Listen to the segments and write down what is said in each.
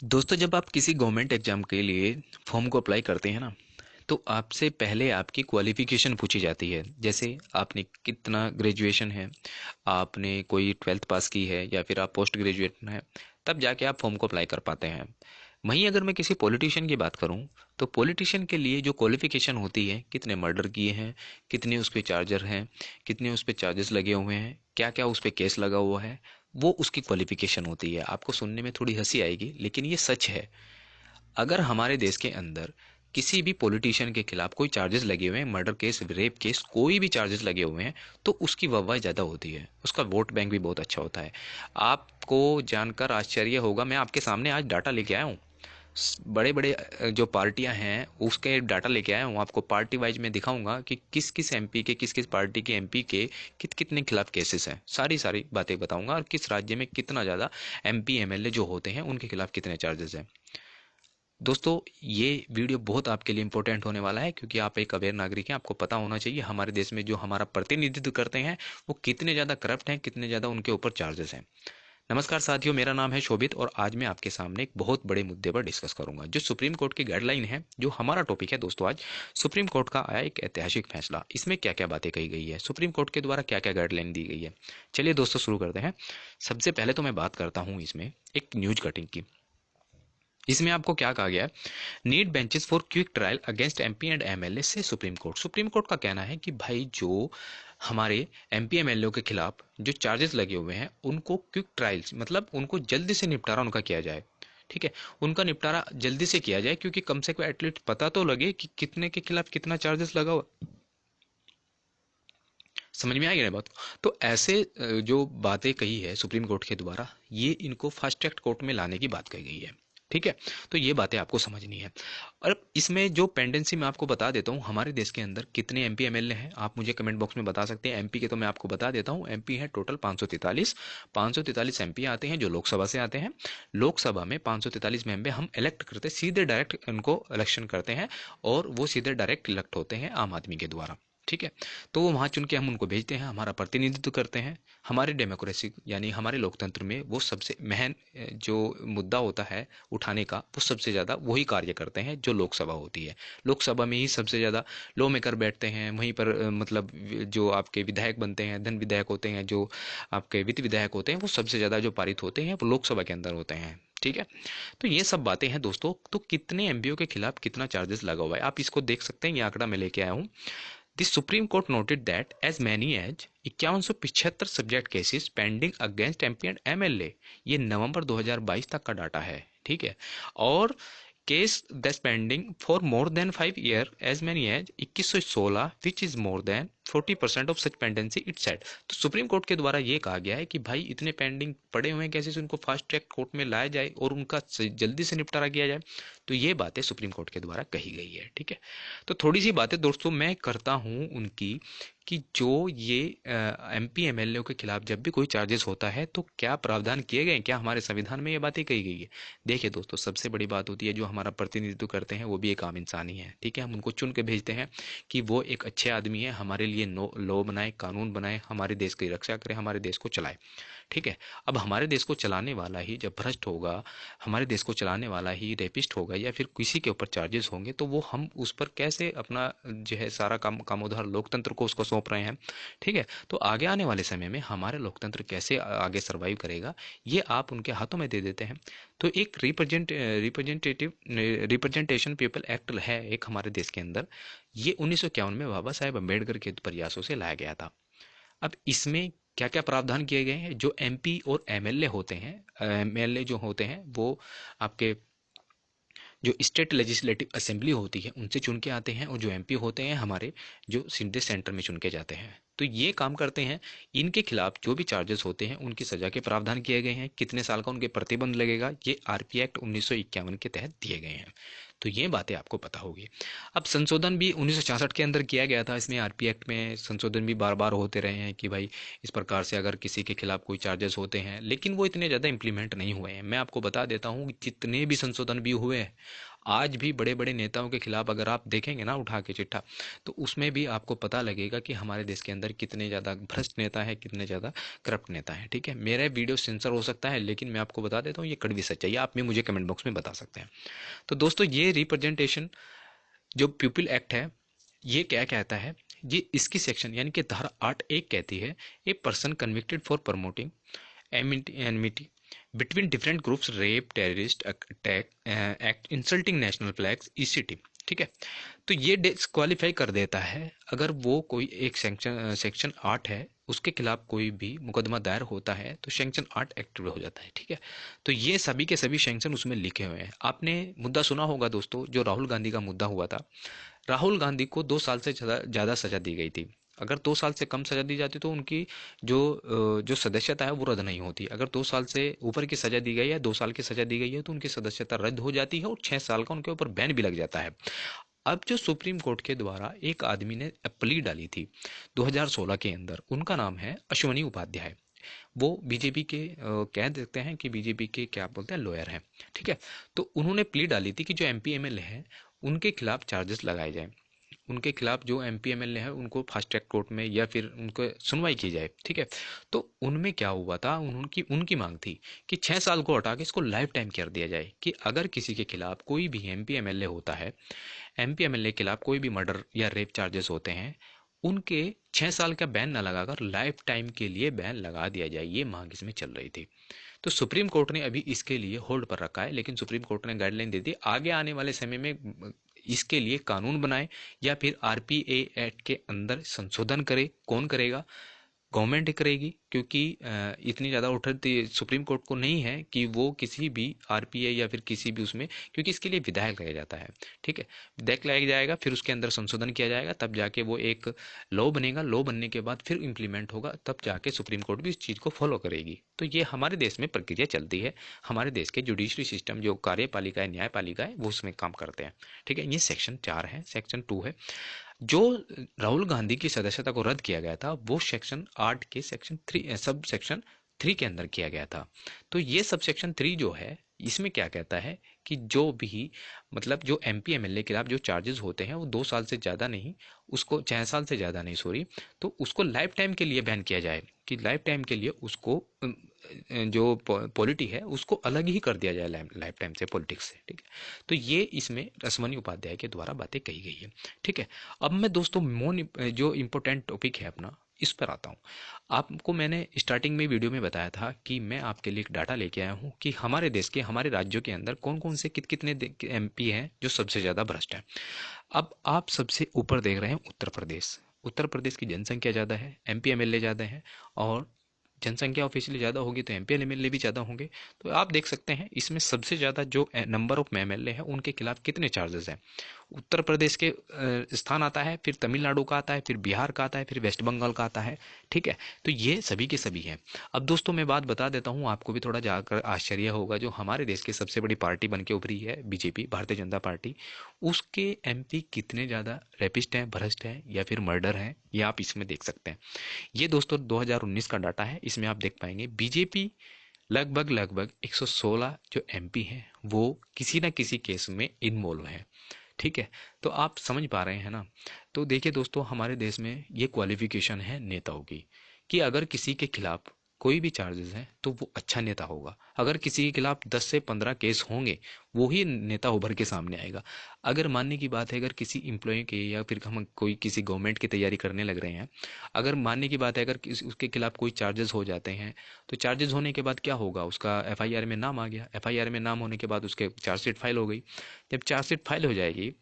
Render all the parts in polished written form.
दोस्तों, जब आप किसी गवर्नमेंट एग्जाम के लिए फॉर्म को अप्लाई करते हैं ना, तो आपसे पहले आपकी क्वालिफिकेशन पूछी जाती है। जैसे आपने कितना ग्रेजुएशन है, आपने कोई ट्वेल्थ पास की है या फिर आप पोस्ट ग्रेजुएट हैं, तब जाके आप फॉर्म को अप्लाई कर पाते हैं। वहीं अगर मैं किसी पॉलिटिशियन की बात करूं, तो पॉलिटिशियन के लिए जो क्वालिफिकेशन होती है, कितने मर्डर किए हैं, कितने उस पर चार्जर हैं, कितने उस पर चार्जेस लगे हुए हैं, क्या क्या उस पर केस लगा हुआ है, वो उसकी क्वालिफिकेशन होती है। आपको सुनने में थोड़ी हंसी आएगी, लेकिन ये सच है। अगर हमारे देश के अंदर किसी भी पॉलिटिशियन के खिलाफ कोई चार्जेस लगे हुए हैं, मर्डर केस, रेप केस, कोई भी चार्जेस लगे हुए हैं, तो उसकी वाहवाही ज़्यादा होती है, उसका वोट बैंक भी बहुत अच्छा होता है। आपको जानकर आश्चर्य होगा, मैं आपके सामने आज डाटा लेके आया हूँ। बड़े बड़े जो पार्टियां हैं उसके डाटा लेके आया हूँ। आपको पार्टी वाइज मैं दिखाऊंगा कि किस किस एमपी के, किस किस पार्टी के एमपी के कितने खिलाफ केसेस हैं। सारी सारी बातें बताऊंगा, और किस राज्य में कितना ज़्यादा एमपी एमएलए जो होते हैं उनके खिलाफ कितने चार्जेस हैं। दोस्तों, ये वीडियो बहुत आपके लिए इंपॉर्टेंट होने वाला है, क्योंकि आप एक अवेयर नागरिक हैं। आपको पता होना चाहिए हमारे देश में जो हमारा प्रतिनिधित्व करते हैं वो कितने ज़्यादा करप्ट हैं, कितने ज़्यादा उनके ऊपर चार्जेस हैं। नमस्कार साथियों, मेरा नाम है शोभित, और आज मैं आपके सामने एक बहुत बड़े मुद्दे पर डिस्कस करूंगा, जो सुप्रीम कोर्ट की गाइडलाइन है। जो हमारा टॉपिक है दोस्तों, आज सुप्रीम कोर्ट का आया एक ऐतिहासिक फैसला। इसमें क्या क्या बातें कही गई है, सुप्रीम कोर्ट के द्वारा क्या क्या गाइडलाइन दी गई है। चलिए दोस्तों, शुरू करते हैं। सबसे पहले तो मैं बात करता हूं इसमें एक न्यूज कटिंग की। इसमें आपको क्या कहा गया है? Neat benches for quick trial against MP and MLA से सुप्रीम कोर्ट। सुप्रीम कोर्ट का कहना है कि भाई, जो हमारे एमपी एमएलए के खिलाफ जो चार्जेस लगे हुए हैं, उनको क्विक ट्रायल्स, मतलब उनको जल्दी से निपटारा उनका किया जाए। ठीक है, उनका निपटारा जल्दी से किया जाए, क्योंकि कम से कम एटलीस्ट पता तो लगे कि कितने के खिलाफ कितना चार्जेस लगा हुआ। समझ में आ गया ना बात? तो ऐसे जो बातें कही है सुप्रीम कोर्ट के द्वारा, ये इनको फास्ट ट्रैक कोर्ट में लाने की बात कही गई है। ठीक है, तो ये बातें आपको समझनी है। और इसमें जो पेंडेंसी मैं आपको बता देता हूँ, हमारे देश के अंदर कितने एमपी एमएलए हैं आप मुझे कमेंट बॉक्स में बता सकते हैं। एमपी के तो मैं आपको बता देता हूँ, एमपी है टोटल 543। 543 एमपी आते हैं जो लोकसभा से आते हैं। लोकसभा में 543 मेंबर हम इलेक्ट करते, सीधे डायरेक्ट उनको इलेक्शन करते हैं, और वो सीधे डायरेक्ट इलेक्ट होते हैं आम आदमी के द्वारा। ठीक है, तो वो वहाँ चुन के हम उनको भेजते हैं, हमारा प्रतिनिधित्व करते हैं। हमारे डेमोक्रेसी यानी हमारे लोकतंत्र में वो सबसे महन जो मुद्दा होता है उठाने का, वो सबसे ज़्यादा वही कार्य करते हैं जो लोकसभा होती है। लोकसभा में ही सबसे ज़्यादा लॉ मेकर बैठते हैं। वहीं पर मतलब जो आपके विधायक बनते हैं, धन विधायक होते हैं, जो आपके वित्त विधायक होते हैं, वो सबसे ज़्यादा जो पारित होते हैं वो लोकसभा के अंदर होते हैं। ठीक है, तो ये सब बातें हैं दोस्तों। तो कितने एमपीओ के खिलाफ कितना चार्जेस लगा हुआ है आप इसको देख सकते हैं। ये आंकड़ा मैं लेके आया हूँ। The Supreme Court noted that as many as 5175 subject cases pending against MP and MLA. ये नवंबर 2022 तक का डाटा है। ठीक है, और case that pending for more than 5 year as many as 2116, which is more than 40% of such pendency it set. तो supreme court के द्वारा ये कहा गया है कि भाई, इतने पेंडिंग पड़े हुए हैं केसेस, उनको फास्ट ट्रैक कोर्ट में लाया जाए और उनका जल्दी से निपटारा किया जाए। तो ये बातें सुप्रीम कोर्ट के द्वारा कही गई है। ठीक है, तो थोड़ी सी बातें दोस्तों मैं करता हूँ उनकी, कि जो ये एमपी एमएलए के खिलाफ जब भी कोई चार्जेस होता है तो क्या प्रावधान किए गए हैं, क्या हमारे संविधान में ये बातें कही गई है। देखिए दोस्तों, सबसे बड़ी बात होती है, जो हमारा प्रतिनिधित्व करते हैं वो भी एक आम इंसान ही है। ठीक है, हम उनको चुन के भेजते हैं कि वो एक अच्छे आदमी है, हमारे लिए नो लॉ बनाए, कानून बनाए, हमारे देश की रक्षा करे, हमारे देश को चलाए। ठीक है, अब हमारे देश को चलाने वाला ही जब भ्रष्ट होगा, हमारे देश को चलाने वाला ही रेपिस्ट होगा, या फिर किसी के ऊपर चार्जेस होंगे, तो वो हम उस पर कैसे अपना जो है सारा काम कामोद्धार लोकतंत्र को उसको सौंप रहे हैं। ठीक है, तो आगे आने वाले समय में हमारे लोकतंत्र कैसे आगे सर्वाइव करेगा, ये आप उनके हाथों में दे देते हैं। तो एक रिप्रेजेंटेशन पीपल एक्ट है एक हमारे देश के अंदर। ये 1951 में बाबा साहेब अम्बेडकर के प्रयासों से लाया गया था। अब इसमें क्या क्या प्रावधान किए गए हैं? जो एमपी और एमएलए होते हैं, एमएलए जो होते हैं वो आपके जो स्टेट लेजिस्लेटिव असेंबली होती है उनसे चुन के आते हैं, और जो एमपी होते हैं हमारे, जो सीधे सेंटर में चुन के जाते हैं। तो ये काम करते हैं। इनके खिलाफ जो भी चार्जेस होते हैं उनकी सजा के प्रावधान किए गए हैं। कितने साल का उनके प्रतिबंध लगेगा, ये आरपी एक्ट 1951 के तहत दिए गए हैं। तो ये बातें आपको पता होगी। अब संशोधन भी 1966 के अंदर किया गया था। इसमें आरपी एक्ट में संशोधन भी बार बार होते रहे हैं कि भाई, इस प्रकार से अगर किसी के खिलाफ कोई चार्जेस होते हैं, लेकिन वो इतने ज़्यादा इंप्लीमेंट नहीं हुए हैं। मैं आपको बता देता हूँ, जितने भी संशोधन भी हुए हैं, आज भी बड़े बड़े नेताओं के खिलाफ अगर आप देखेंगे ना उठा के चिट्ठा, तो उसमें भी आपको पता लगेगा कि हमारे देश के अंदर कितने ज़्यादा भ्रष्ट नेता है, कितने ज़्यादा करप्ट नेता है। ठीक है, मेरा वीडियो सेंसर हो सकता है, लेकिन मैं आपको बता देता हूँ ये कड़वी सच्चाई है, आप भी मुझे कमेंट बॉक्स में बता सकते हैं। तो दोस्तों, ये रिप्रेजेंटेशन जो पीपल एक्ट है, ये क्या कहता है, ये इसकी सेक्शन यानी कि धारा 8(1) कहती है, a person convicted for promoting enmity between different groups, rape, terrorist attack act, insulting national flags, ECT. ठीक है, तो ये डिस्क्वालीफाई कर देता है अगर वो कोई एक सेक्शन 8 है उसके खिलाफ कोई भी मुकदमा दायर होता है तो सेक्शन 8 एक्टिव हो जाता है। ठीक है, तो ये सभी के सभी सेक्शन उसमें लिखे हुए हैं। आपने मुद्दा सुना होगा दोस्तों, जो राहुल गांधी का मुद्दा हुआ था। राहुल गांधी को 2 साल से ज़्यादा सजा दी गई थी। अगर 2 साल से कम सजा दी जाती तो उनकी जो सदस्यता है वो रद्द नहीं होती। अगर 2 साल से ऊपर की सजा दी गई है, 2 साल की सजा दी गई है, तो उनकी सदस्यता रद्द हो जाती है और 6 साल का उनके ऊपर बैन भी लग जाता है। अब जो सुप्रीम कोर्ट के द्वारा एक आदमी ने प्ली डाली थी 2016 के अंदर, उनका नाम है अश्वनी उपाध्याय। वो बीजेपी के कह देते हैं कि बीजेपी के क्या बोलते हैं, लॉयर हैं। ठीक है, तो उन्होंने प्ली डाली थी कि जो एमपी एमएलए हैं उनके खिलाफ चार्जेस लगाए जाएं, उनके खिलाफ जो एमपी एमएलए है उनको फास्ट ट्रैक कोर्ट में या फिर उनको सुनवाई की जाए। ठीक है, तो उनमें क्या हुआ था, उनकी उनकी मांग थी कि 6 साल को हटा के इसको लाइफ टाइम कर दिया जाए, कि अगर किसी के खिलाफ कोई भी एमपी एमएलए होता है, एमपी एमएलए के खिलाफ कोई भी मर्डर या रेप चार्जेस होते हैं, उनके 6 साल का बैन न लगाकर लाइफ टाइम के लिए बैन लगा दिया जाए, ये मांग इसमें चल रही थी। तो सुप्रीम कोर्ट ने अभी इसके लिए होल्ड पर रखा है, लेकिन सुप्रीम कोर्ट ने गाइडलाइन दे दी आगे आने वाले समय में इसके लिए कानून बनाए या फिर आरपीए एक्ट के अंदर संशोधन करे। कौन करेगा? गवर्नमेंट ही करेगी, क्योंकि इतनी ज़्यादा अथॉरिटी सुप्रीम कोर्ट को नहीं है कि वो किसी भी आरपीए या फिर किसी भी उसमें, क्योंकि इसके लिए विधायक लगाया जाता है। ठीक है, विधायक लगाया जाएगा, फिर उसके अंदर संशोधन किया जाएगा, तब जाके वो एक लॉ बनेगा। लॉ बनने के बाद फिर इम्प्लीमेंट होगा, तब जाके सुप्रीम कोर्ट भी इस चीज़ को फॉलो करेगी। तो ये हमारे देश में प्रक्रिया चलती है। हमारे देश के जुडिशरी सिस्टम जो कार्यपालिका है, न्यायपालिका है, वो उसमें काम करते हैं। ठीक है, ये सेक्शन 4 है। सेक्शन 2 है, जो राहुल गांधी की सदस्यता को रद्द किया गया था, वो सेक्शन 8 के सेक्शन 3 सब सेक्शन 3 के अंदर किया गया था। तो ये सब सेक्शन 3 जो है, इसमें क्या कहता है कि जो भी मतलब जो एमपी एमएलए के खिलाफ जो चार्जेस होते हैं वो 2 साल से ज़्यादा नहीं, उसको 6 साल से ज़्यादा नहीं, सॉरी, तो उसको लाइफ टाइम के लिए बैन किया जाए, कि लाइफ टाइम के लिए उसको जो पॉलिटी है उसको अलग ही कर दिया जाए लाइफ टाइम से, पॉलिटिक्स से। ठीक है, तो ये इसमें अश्वनी उपाध्याय के द्वारा बातें कही गई है। ठीक है, अब मैं दोस्तों जो इम्पोर्टेंट टॉपिक है अपना, इस पर आता हूँ। आपको मैंने स्टार्टिंग में वीडियो में बताया था कि मैं आपके लिए एक डाटा लेके आया हूँ कि हमारे देश के, हमारे राज्यों के अंदर कौन कौन से कितने एमपी हैं जो सबसे ज़्यादा भ्रष्ट हैं। अब आप सबसे ऊपर देख रहे हैं उत्तर प्रदेश। उत्तर प्रदेश की जनसंख्या ज़्यादा है, एमपी एमएलए ज़्यादा है, और जनसंख्या ऑफिशियली ज़्यादा होगी तो एमपी एमएलए भी ज़्यादा होंगे। तो आप देख सकते हैं इसमें सबसे ज़्यादा जो नंबर ऑफ एमएलए हैं उनके खिलाफ कितने चार्जेस हैं। उत्तर प्रदेश के स्थान आता है, फिर तमिलनाडु का आता है, फिर बिहार का आता है, फिर वेस्ट बंगाल का आता है। ठीक है, तो ये सभी के सभी हैं। अब दोस्तों मैं बात बता देता हूँ, आपको भी थोड़ा जाकर आश्चर्य होगा। जो हमारे देश की सबसे बड़ी पार्टी बन के उभरी है बीजेपी, भारतीय जनता पार्टी, उसके एमपी कितने ज़्यादा रेपिस्ट हैं, भ्रष्ट हैं या फिर मर्डर हैं, ये आप इसमें देख सकते हैं। ये दोस्तों 2019 का डाटा है, इसमें आप देख पाएंगे बीजेपी लगभग लगभग 116 जो एमपी हैं वो किसी ना किसी केस में इन्वॉल्व हैं। ठीक है, तो आप समझ पा रहे हैं ना। तो देखिए दोस्तों, हमारे देश में ये क्वालिफिकेशन है नेताओं की, कि अगर किसी के खिलाफ कोई भी चार्जेस हैं तो वो अच्छा नेता होगा। अगर किसी के खिलाफ 10 से 15 केस होंगे, वो ही नेता उभर के सामने आएगा। अगर मानने की बात है, अगर किसी एम्प्लॉय के या फिर हम कोई किसी गवर्नमेंट की तैयारी करने लग रहे हैं, अगर मानने की बात है, अगर उसके खिलाफ कोई चार्जेस हो जाते हैं, तो चार्जेस होने के बाद क्या होगा, उसका एफआईआर में नाम आ गया, एफआईआर में नाम होने के बाद उसके चार्जशीट फाइल हो गई। जब चार्जशीट फाइल हो जाएगी,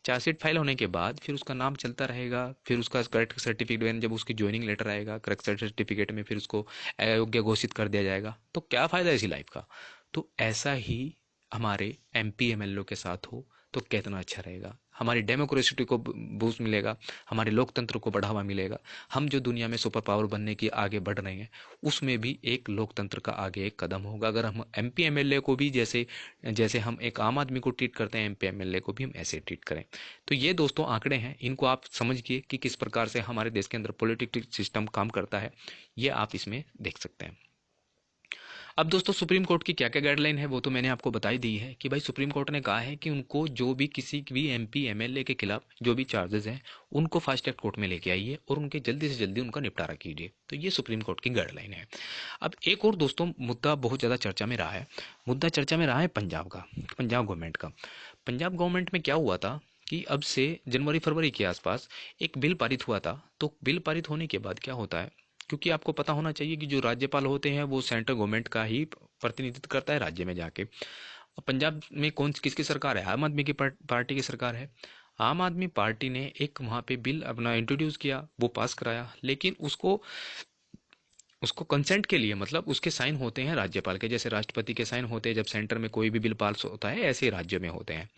चार्जशीट फाइल होने के बाद फिर उसका नाम चलता रहेगा, फिर उसका करेक्ट सर्टिफिकेट, जब उसकी ज्वाइनिंग लेटर आएगा करेक्ट सर्टिफिकेट में, फिर उसको अयोग्य घोषित कर दिया जाएगा। तो क्या फायदा इसी लाइफ का। तो ऐसा ही हमारे एमपी एमएलए के साथ हो तो कितना अच्छा रहेगा, हमारी डेमोक्रेसी को बूस्ट मिलेगा, हमारे लोकतंत्र को बढ़ावा मिलेगा। हम जो दुनिया में सुपर पावर बनने की आगे बढ़ रहे हैं, उसमें भी एक लोकतंत्र का आगे एक कदम होगा। अगर हम एमपी एमएलए को भी जैसे जैसे हम एक आम आदमी को ट्रीट करते हैं, एमपी एमएलए को भी हम ऐसे ट्रीट करें। तो ये दोस्तों आंकड़े हैं, इनको आप समझिए कि किस प्रकार से हमारे देश के अंदर पॉलिटिकल सिस्टम काम करता है, ये आप इसमें देख सकते हैं। अब दोस्तों सुप्रीम कोर्ट की क्या क्या गाइडलाइन है वो तो मैंने आपको बता ही दी है कि भाई सुप्रीम कोर्ट ने कहा है कि उनको जो भी किसी भी एमपी एमएलए के खिलाफ जो भी चार्जेस हैं उनको फास्ट ट्रैक कोर्ट में लेके आइए और उनके जल्दी से जल्दी उनका निपटारा कीजिए। तो ये सुप्रीम कोर्ट की गाइडलाइन है। अब एक और दोस्तों मुद्दा बहुत ज़्यादा चर्चा में रहा है, मुद्दा चर्चा में रहा है पंजाब का, पंजाब गवर्नमेंट का। पंजाब गवर्नमेंट में क्या हुआ था कि अब से जनवरी फरवरी के आसपास एक बिल पारित हुआ था। तो बिल पारित होने के बाद क्या होता है, क्योंकि आपको पता होना चाहिए कि जो राज्यपाल होते हैं वो सेंट्रल गवर्नमेंट का ही प्रतिनिधित्व करता है राज्य में जाके। और पंजाब में कौन किसकी सरकार है, आम आदमी की पार्टी की सरकार है। आम आदमी पार्टी ने एक वहाँ पे बिल अपना इंट्रोड्यूस किया, वो पास कराया, लेकिन उसको उसको कंसेंट के लिए मतलब उसके साइन होते हैं राज्यपाल के, जैसे राष्ट्रपति के साइन होते हैं जब सेंटर में कोई भी बिल पास होता है, ऐसे ही राज्य में होते हैं।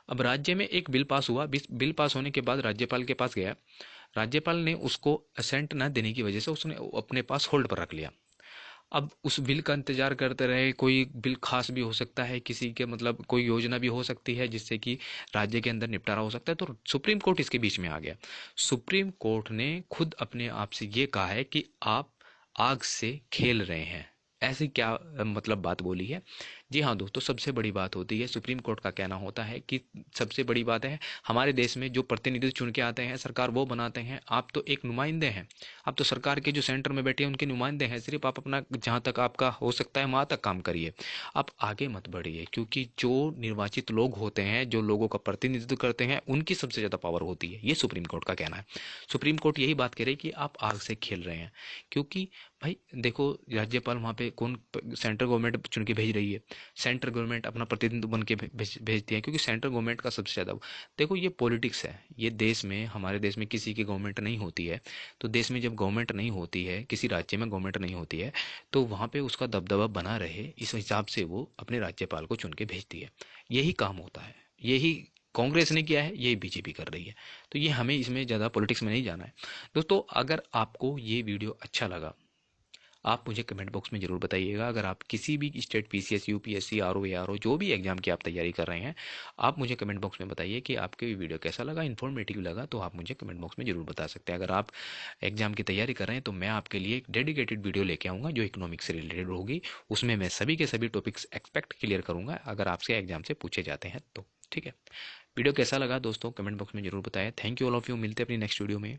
अब राज्य में एक बिल पास हुआ, बिल पास होने के बाद राज्यपाल के पास गया, राज्यपाल ने उसको असेंट न देने की वजह से उसने अपने पास होल्ड पर रख लिया। अब उस बिल का इंतजार करते रहे, कोई बिल खास भी हो सकता है, किसी के मतलब कोई योजना भी हो सकती है जिससे कि राज्य के अंदर निपटारा हो सकता है, तो सुप्रीम कोर्ट इसके बीच में आ गया। सुप्रीम कोर्ट ने खुद अपने आप से ये कहा है कि आप आग से खेल रहे हैं। ऐसी क्या मतलब बात बोली है। जी हाँ दोस्तों, सबसे बड़ी बात होती है, सुप्रीम कोर्ट का कहना होता है कि सबसे बड़ी बात है हमारे देश में जो प्रतिनिधि चुन के आते हैं सरकार वो बनाते हैं, आप तो एक नुमाइंदे हैं, आप तो सरकार के जो सेंटर में बैठे हैं उनके नुमाइंदे हैं, सिर्फ आप अपना जहाँ तक आपका हो सकता है वहाँ तक काम करिए, आप आगे मत बढ़िए। क्योंकि जो निर्वाचित लोग होते हैं, जो लोगों का प्रतिनिधित्व करते हैं, उनकी सबसे ज़्यादा पावर होती है, ये सुप्रीम कोर्ट का कहना है। सुप्रीम कोर्ट यही बात कह रही है कि आप आग से खेल रहे हैं। क्योंकि भाई देखो, राज्यपाल वहाँ पे कौन, सेंट्रल गवर्नमेंट चुन के भेज रही है, सेंट्रल गवर्नमेंट अपना प्रतिनिधि बन के भेजती है, क्योंकि सेंट्रल गवर्नमेंट का सबसे ज़्यादा, देखो ये पॉलिटिक्स है, ये देश में, हमारे देश में किसी की गवर्नमेंट नहीं होती है। तो देश में जब गवर्नमेंट नहीं होती है, किसी राज्य में गवर्नमेंट नहीं होती है, तो वहाँ पे उसका दबदबा बना रहे इस हिसाब से वो अपने राज्यपाल को चुन के भेजती है। यही काम होता है, यही कांग्रेस ने किया है, यही बीजेपी कर रही है। तो ये हमें इसमें ज़्यादा पॉलिटिक्स में नहीं जाना है। दोस्तों अगर आपको ये वीडियो अच्छा लगा, आप मुझे कमेंट बॉक्स में ज़रूर बताइएगा। अगर आप किसी भी state PCS UPSC RO ARO जो भी एग्जाम की आप तैयारी कर रहे हैं, आप मुझे कमेंट बॉक्स में बताइए कि आपको ये वीडियो कैसा लगा, इन्फॉर्मेटिव लगा तो आप मुझे कमेंट बॉक्स में ज़रूर बता सकते हैं। अगर आप एग्जाम की तैयारी कर रहे हैं तो मैं आपके लिए एक डेडिकेटेड वीडियो लेके आऊँगा जो इकोनॉमिक्स से रिलेटेड होगी। उसमें मैं सभी के सभी टॉपिक्स एक्सपेक्ट क्लियर करूँगा अगर आपसे एग्जाम से पूछे जाते हैं तो। ठीक है, वीडियो कैसा लगा दोस्तों कमेंट बॉक्स में ज़रूर बताएं। Thank you all of you, मिलते हैं अपनी नेक्स्ट वीडियो में।